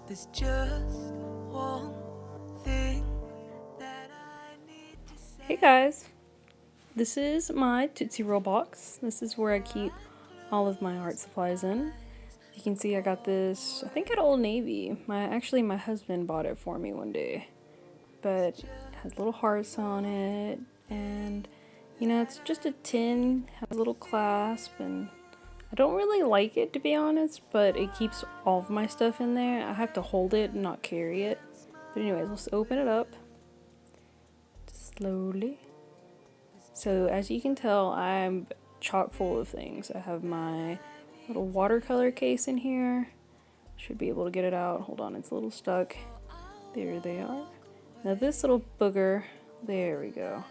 There's just one thing that I need to say. Hey guys, this is my Tootsie Roll box. This is where I keep all of my art supplies in. You can see I got this, I think at Old Navy. My husband bought it for me one day. But it has little hearts on it, and it's just a tin, has a little clasp, and I don't really like it to be honest, but it keeps all of my stuff in there. I have to hold it and not carry it. But anyways, let's open it up. Just slowly. So as you can tell, I'm chock full of things. I have my little watercolor case in here. Should be able to get it out. Hold on, it's a little stuck. There they are. Now this little booger, there we go.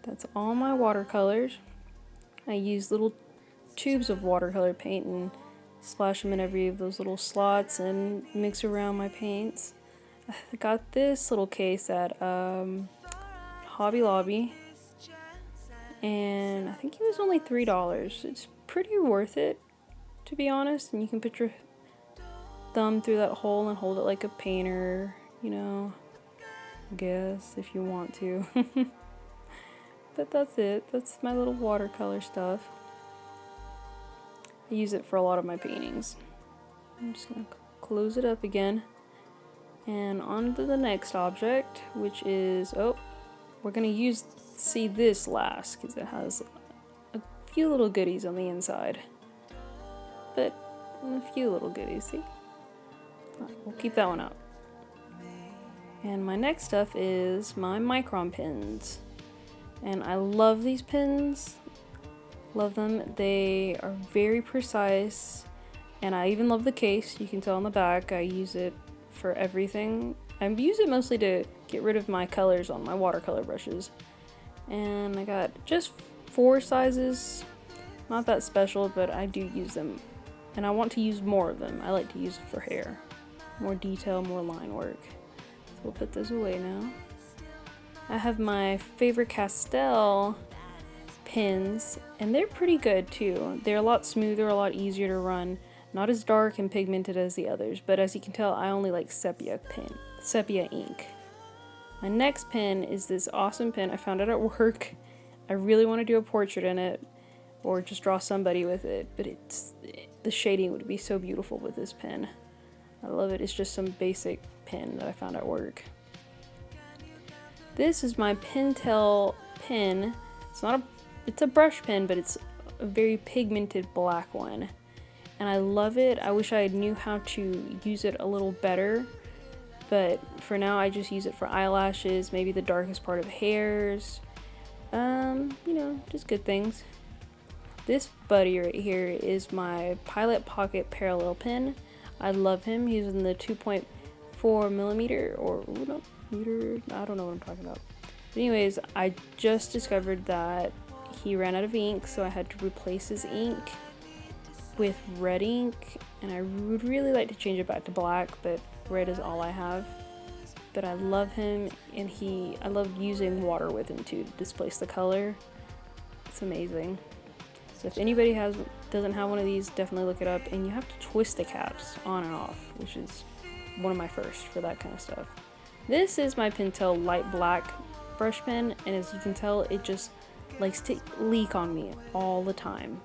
That's all my watercolors. I use little tubes of watercolor paint and splash them in every of those little slots and mix around my paints. I got this little case at Hobby Lobby, and I think it was only $3. It's pretty worth it, to be honest, and you can put your thumb through that hole and hold it like a painter, I guess, if you want to. But that's it. That's my little watercolor stuff. I use it for a lot of my paintings. I'm just going to close it up again. And on to the next object, which is, we're going to see this last, because it has a few little goodies on the inside. But a few little goodies, see? We'll keep that one out. And my next stuff is my micron pins. And I love these pins. Love them. They are very precise. And I even love the case. You can tell on the back I use it for everything. I use it mostly to get rid of my colors on my watercolor brushes. And I got just 4 sizes. Not that special, but I do use them. And I want to use more of them. I like to use it for hair. More detail, more line work. So we'll put those away now. I have my Faber-Castell pins, and they're pretty good too. They're a lot smoother, a lot easier to run. Not as dark and pigmented as the others, but as you can tell, I only like sepia ink. My next pen is this awesome pen. I found it at work. I really want to do a portrait in it, or just draw somebody with it, but the shading would be so beautiful with this pen. I love it. It's just some basic pen that I found at work. This is my Pentel pen. It's a brush pen, but it's a very pigmented black one. And I love it. I wish I knew how to use it a little better. But for now, I just use it for eyelashes, maybe the darkest part of hairs. Just good things. This buddy right here is my Pilot Pocket Parallel pen. I love him. He's in the 2.4 millimeter or meter. I don't know what I'm talking about. But anyways, I just discovered that he ran out of ink, so I had to replace his ink with red ink, and I would really like to change it back to black, but red is all I have. But I love him, and I love using water with him too to displace the color. It's amazing. So if anybody doesn't have one of these, definitely look it up. And you have to twist the caps on and off, which is one of my first for that kind of stuff. This is my Pentel light black brush pen, and as you can tell, it just likes to leak on me all the time.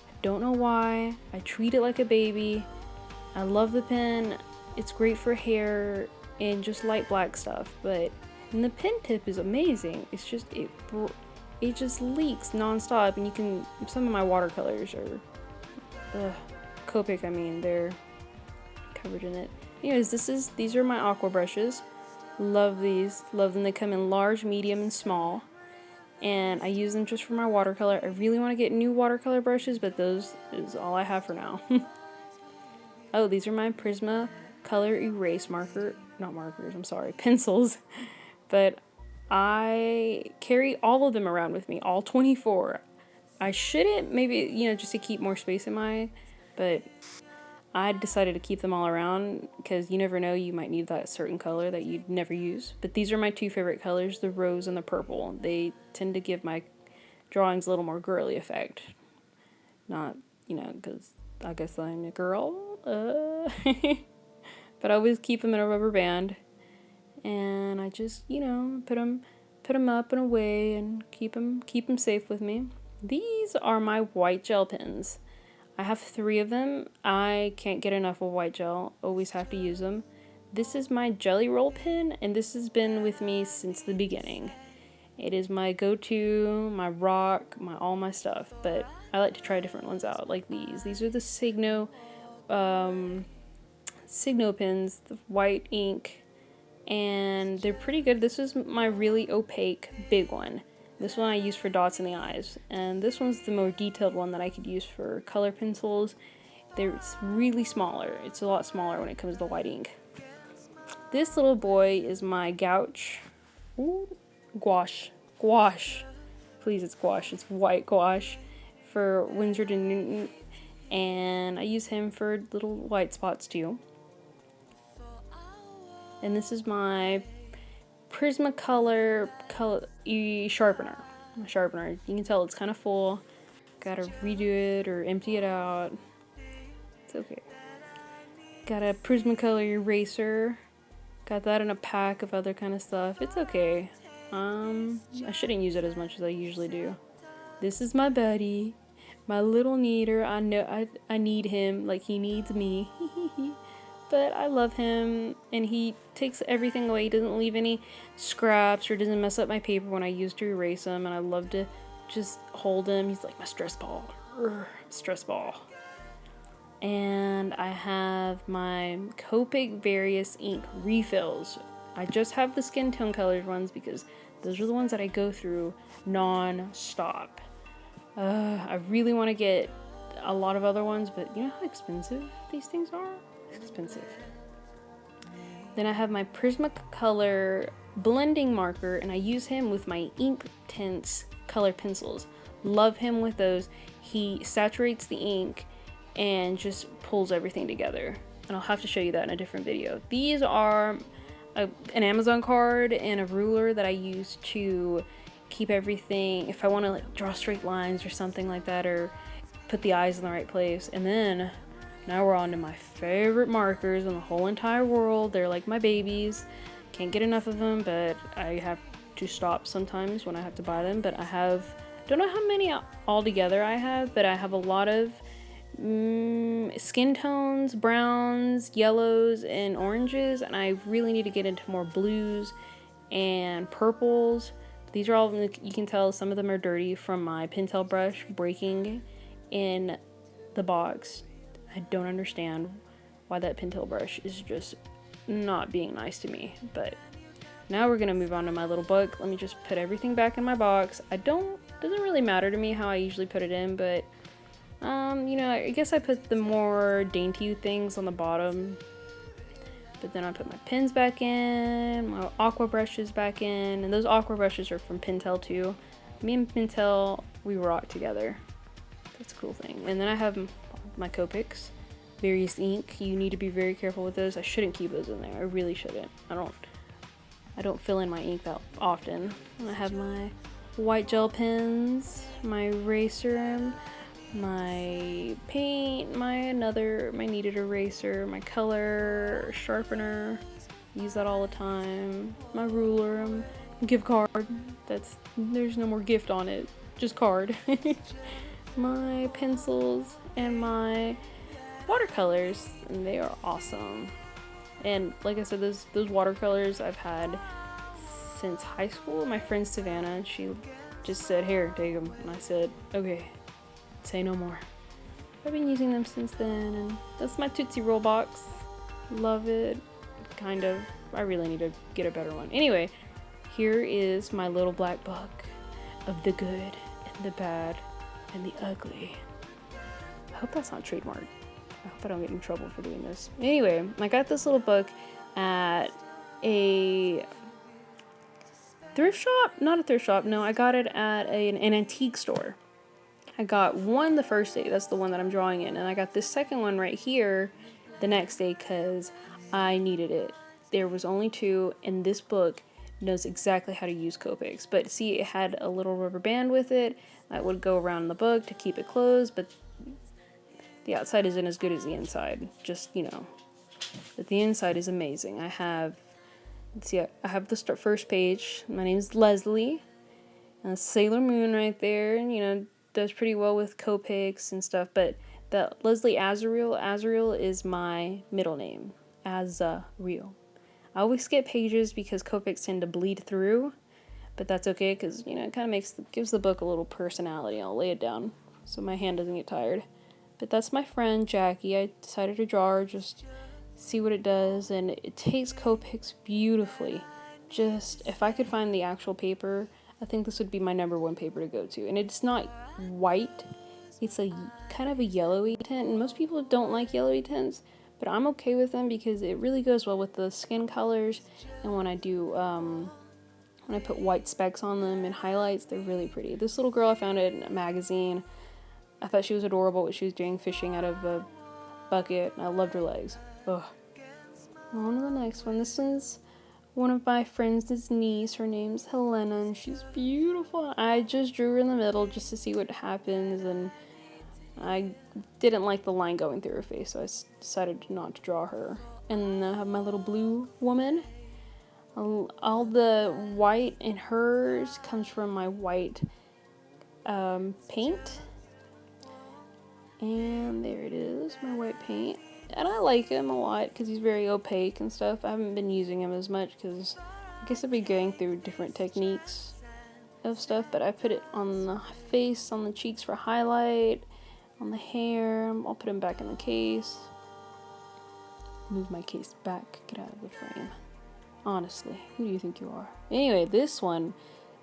I don't know why. I treat it like a baby. I love the pen. It's great for hair and just light black stuff, and the pen tip is amazing. It's just it just leaks nonstop, and some of my watercolors are Copic, they're covered in it. Anyways, these are my aqua brushes. Love these. Love them. They come in large, medium, and small. And I use them just for my watercolor. I really want to get new watercolor brushes, but those is all I have for now. Oh, these are my Prisma color erase pencils. But I carry all of them around with me, all 24. I shouldn't, maybe, just to keep more space in but I decided to keep them all around because you never know, you might need that certain color that you'd never use. But these are my 2 favorite colors, the rose and the purple. They tend to give my drawings a little more girly effect. Not, because I guess I'm a girl. But but I always keep them in a rubber band. And I just, you know, put them up and away and keep them safe with me. These are my white gel pens. I have 3 of them. I can't get enough of white gel. Always have to use them. This is my Jelly Roll pen, and this has been with me since the beginning. It is my go-to, my rock, all my stuff. But I like to try different ones out, like these. These are the Signo pens, the white ink, and they're pretty good. This is my really opaque big one. This one I use for dots in the eyes, and this one's the more detailed one that I could use for color pencils. It's really smaller. It's a lot smaller when it comes to white ink. This little boy is my gouache. Ooh, gouache. Please, it's gouache. It's white gouache for Winsor & Newton, and I use him for little white spots too. And this is my Prismacolor sharpener. My sharpener. You can tell it's kind of full. Gotta redo it or empty it out. It's okay. Got a Prismacolor eraser. Got that in a pack of other kind of stuff. It's okay. I shouldn't use it as much as I usually do. This is my buddy. My little neater. I know I need him like he needs me. But I love him, and he takes everything away. He doesn't leave any scraps or doesn't mess up my paper when I use to erase him, and I love to just hold him. He's like my stress ball. Stress ball. And I have my Copic various ink refills. I just have the skin tone colored ones because those are the ones that I go through non-stop. I really want to get a lot of other ones, but you know how expensive these things are? Expensive. Then I have my Prismacolor blending marker, and I use him with my Inktense color pencils. Love him with those. He saturates the ink and just pulls everything together. And I'll have to show you that in a different video. These are an Amazon card and a ruler that I use to keep everything, if I want to like draw straight lines or something like that, or put the eyes in the right place. And then now we're on to my favorite markers in the whole entire world. They're like my babies. Can't get enough of them, but I have to stop sometimes when I have to buy them. But don't know how many altogether I have, but I have a lot of skin tones, browns, yellows, and oranges. And I really need to get into more blues and purples. These are all, you can tell some of them are dirty from my Pentel brush breaking in the box. I don't understand why that Pentel brush is just not being nice to me. But now we're gonna move on to my little book. Let me just put everything back in my box. Doesn't really matter to me how I usually put it in, but you know, I guess I put the more dainty things on the bottom. But then I put my pens back in, my aqua brushes back in, and those aqua brushes are from Pentel too. Me and Pentel, we rock together. That's a cool thing. And then I have my Copics, various ink. You need to be very careful with those. I shouldn't keep those in there. I really shouldn't. I don't fill in my ink that often. And I have my white gel pens, my eraser, my paint, my kneaded eraser, my color sharpener. Use that all the time. My ruler, gift card. There's no more gift on it, just card. My pencils and my watercolors, and they are awesome. And like I said, those watercolors I've had since high school. My friend Savannah, she just said, "Here, take them," and I said, "Okay, say no more." I've been using them since then, and that's my Tootsie Roll box. Love it, kind of. I really need to get a better one. Anyway, here is my little black book of the good and the bad and the ugly. I hope that's not trademarked. I hope I don't get in trouble for doing this. Anyway, I got this little book at a thrift shop? Not a thrift shop, no. I got it at an antique store. I got one the first day. That's the one that I'm drawing in. And I got this second one right here the next day because I needed it. There was only 2, and this book knows exactly how to use Copics. But see, it had a little rubber band with it that would go around the book to keep it closed, but the outside isn't as good as the inside. Just, you know, but the inside is amazing. I have, let's see, I have the first page. My name is Leslie. Sailor Moon right there, and does pretty well with Copics and stuff, but the Leslie Azriel is my middle name. Azriel. I always skip pages because Copics tend to bleed through, but that's okay because, it kind of gives the book a little personality. I'll lay it down so my hand doesn't get tired. But that's my friend Jackie. I decided to draw her, just see what it does, and it takes Copics beautifully. Just, if I could find the actual paper, I think this would be my number one paper to go to. And it's not white, it's a kind of a yellowy tint, and most people don't like yellowy tints, but I'm okay with them because it really goes well with the skin colors. And when I do, when I put white specks on them and highlights, they're really pretty. This little girl, I found it in a magazine. I thought she was adorable, what she was doing, fishing out of a bucket, and I loved her legs. Ugh. On to the next one. This one's one of my friends' niece. Her name's Helena, and she's beautiful. I just drew her in the middle just to see what happens, and I didn't like the line going through her face, so I decided not to draw her. And I have my little blue woman. All the white in hers comes from my white paint. And there it is, my white paint. And I like him a lot because he's very opaque and stuff. I haven't been using him as much because I guess I've been going through different techniques of stuff. But I put it on the face, on the cheeks for highlight, on the hair. I'll put him back in the case. Move my case back, get out of the frame. Honestly, who do you think you are? Anyway, this one,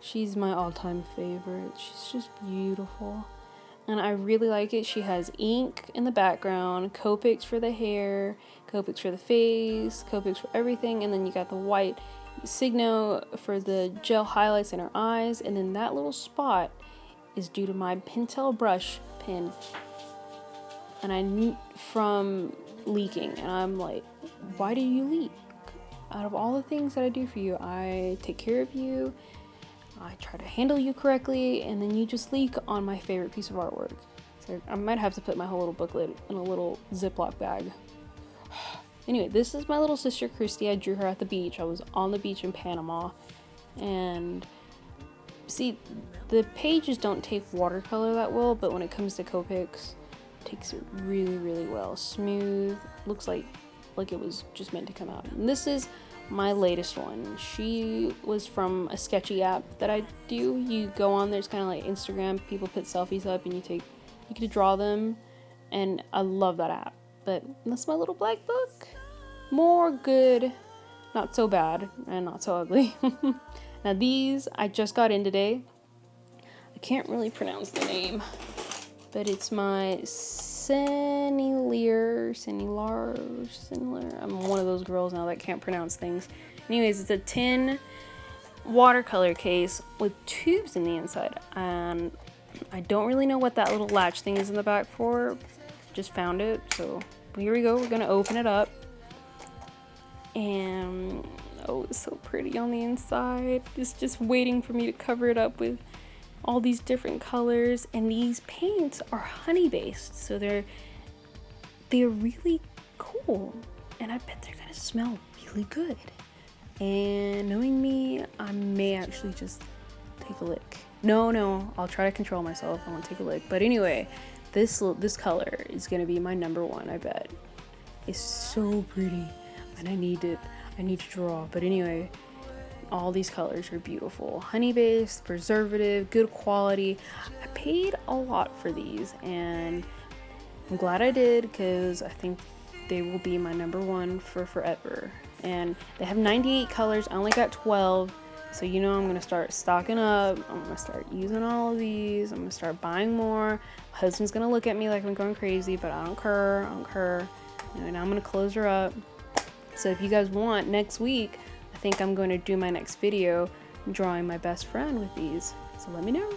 she's my all-time favorite. She's just beautiful. And I really like it. She has ink in the background, Copics for the hair, Copics for the face, Copics for everything, and then you got the white Signo for the gel highlights in her eyes, and then that little spot is due to my Pentel brush pen, and I knew from leaking, and I'm like, why do you leak? Out of all the things that I do for you, I take care of you, I try to handle you correctly, and then you just leak on my favorite piece of artwork. So I might have to put my whole little booklet in a little Ziploc bag. Anyway, this is my little sister Christy. I drew her at the beach. I was on the beach in Panama. And see, the pages don't take watercolor that well, but when it comes to Copics, it takes it really, really well. Smooth, looks like it was just meant to come out. And this is my latest one. She was from a sketchy app that I do. You go on there, it's kind of like Instagram. People put selfies up and you get to draw them, and I love that app. But that's my little black book. More good, not so bad, and not so ugly. Now these I just got in today. I can't really pronounce the name, but it's my Senilar. I'm one of those girls now that can't pronounce things. Anyways, it's a tin watercolor case with tubes in the inside, and I don't really know what that little latch thing is in the back for. Just found it, so here we go. We're gonna open it up, and oh, it's so pretty on the inside. It's just waiting for me to cover it up with all these different colors, and these paints are honey based, so they're really cool, and I bet they're gonna smell really good. And knowing me, I may actually just take a lick. No, I'll try to control myself. I won't take a lick. But anyway, this color is gonna be my number one, I bet. It's so pretty, and I need to draw. But anyway, all these colors are beautiful. Honey based, preservative, good quality. I paid a lot for these, and I'm glad I did, because I think they will be my number one for forever. And they have 98 colors. I only got 12, so I'm gonna start stocking up. I'm gonna start using all of these. I'm gonna start buying more. My husband's gonna look at me like I'm going crazy, but I don't care. And I'm gonna close her up. So if you guys want, next week I think I'm going to do my next video drawing my best friend with these, so let me know.